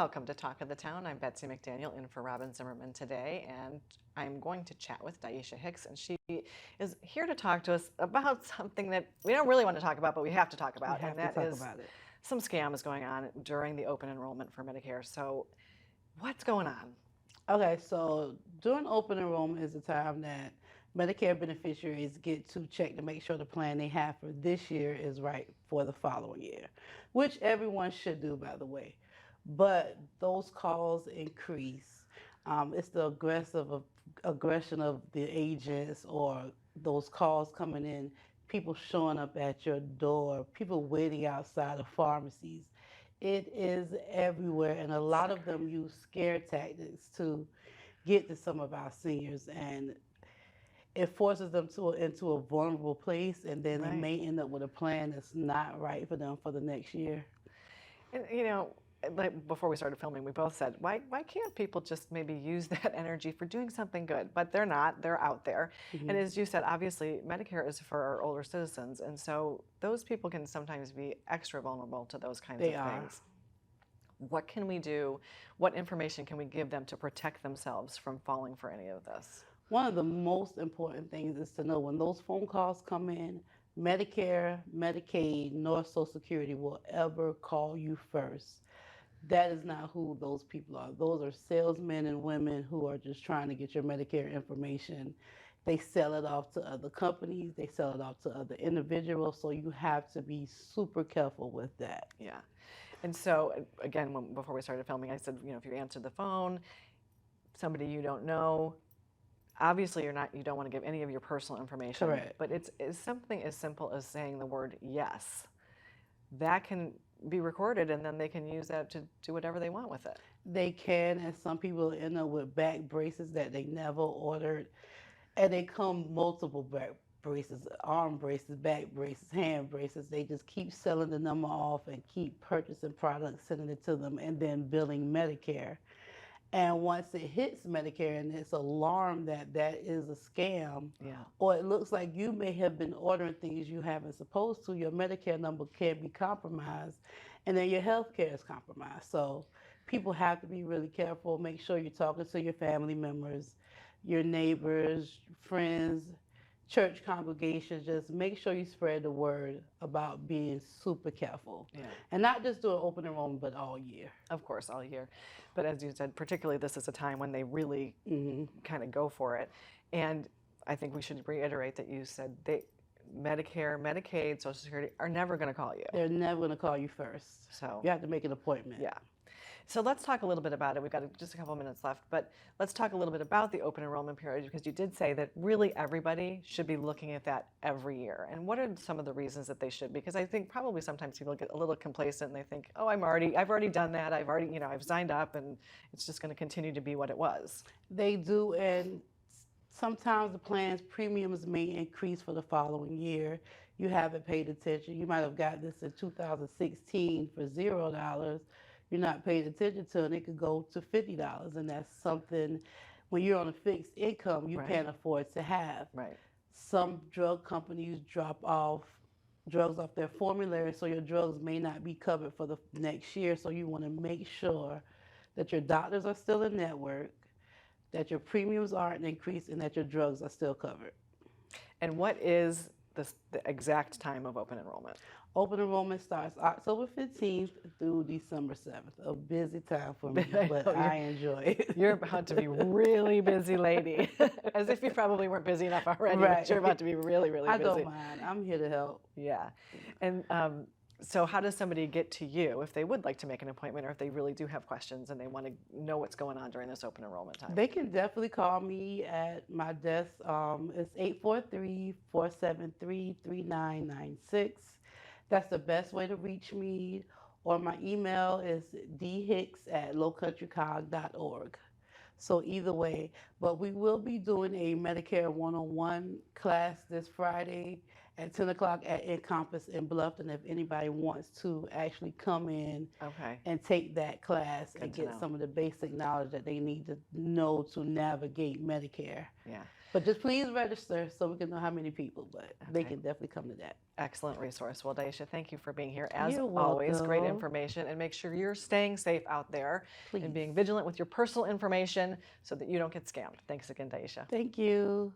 Welcome to Talk of the Town. I'm Betsy McDaniel in for Robin Zimmerman today, and I'm going to chat with Dieesha Hicks, and she is here to talk to us about something that we don't really want to talk about, but we have to talk about, and that is some scams going on during the open enrollment for Medicare. So what's going on? Okay, so during open enrollment is the time that Medicare beneficiaries get to check to make sure the plan they have for this year is right for the following year, which everyone should do, by the way. But those calls increase. It's the aggression of the agents or those calls coming in, people showing up at your door, people waiting outside of pharmacies. It is everywhere, and a lot of them use scare tactics to get to some of our seniors, and it forces them into a vulnerable place, and then they may end up with a plan that's not right for them for the next year. And you know, like before we started filming, we both said, why can't people just maybe use that energy for doing something good? But they're not, they're out there. And as you said, obviously Medicare is for our older citizens, and so those people can sometimes be extra vulnerable to those kinds of things. What can we do? What information can we give them to protect themselves from falling for any of this? One of the most important things is to know when those phone calls come in, Medicare, Medicaid, nor Social Security will ever call you first. That is not who those people are. Those are salesmen and women who are just trying to get your Medicare information. They sell it off to other companies, they sell it off to other individuals, so you have to be super careful with that. Yeah. And so, again, before we started filming, I said, you know, if you answer the phone, somebody you don't know, obviously you don't want to give any of your personal information. Correct. But it's something as simple as saying the word yes. That can be recorded, and then they can use that to do whatever they want with it. They can, and some people end up with back braces that they never ordered, and they come multiple back braces, arm braces, back braces, hand braces. They just keep selling the number off and keep purchasing products, sending it to them, and then billing Medicare. And once it hits Medicare and it's alarmed that that is a scam, or it looks like you may have been ordering things you haven't supposed to, your Medicare number can be compromised, and then your health care is compromised. So people have to be really careful. Make sure you're talking to your family members, your neighbors, friends, church congregations. Just make sure you spread the word about being super careful. And not just do an open enrollment, but all year. Of course, all year. But as you said, particularly this is a time when they really kind of go for it. And I think we should reiterate that you said Medicare, Medicaid, Social Security are never going to call you. They're never going to call you first. So you have to make an appointment. Yeah. So let's talk a little bit about it. We've got just a couple of minutes left, but let's talk a little bit about the open enrollment period, because you did say that really everybody should be looking at that every year. And what are some of the reasons that they should? Because I think probably sometimes people get a little complacent and they think, oh, I've already done that. I've signed up, and it's just going to continue to be what it was. They do, and sometimes the plan's premiums may increase for the following year. You haven't paid attention. You might have got this in 2016 for $0. You're not paying attention to, and it could go to $50, and that's something when you're on a fixed income you can't afford to have. Some drug companies drop off drugs off their formulary, so your drugs may not be covered for the next year. So you want to make sure that your doctors are still in network, that your premiums aren't increased, and that your drugs are still covered. And what is the exact time of open enrollment? Open enrollment starts October 15th through December 7th. A busy time for me, but I enjoy it. You're about to be really busy, lady. As if you probably weren't busy enough already, but you're about to be really, really busy. I don't mind. I'm here to help. Yeah. And so how does somebody get to you if they would like to make an appointment, or if they really do have questions and they want to know what's going on during this open enrollment time? They can definitely call me at my desk. It's 843-473-3996. That's the best way to reach me. Or my email is dhicks@lowcountrycog.org. So either way, but we will be doing a Medicare 101 class this Friday at 10 o'clock at Encompass in Bluffton, if anybody wants to actually come in and take that class and get some of the basic knowledge that they need to know to navigate Medicare. Yeah. But just please register so we can know how many people, but they can definitely come to that. Excellent resource. Well, Dieesha, thank you for being here. As You're always, great welcome. information, and make sure you're staying safe out there Please. and being vigilant with your personal information so that you don't get scammed. Thanks again, Dieesha. Thank you.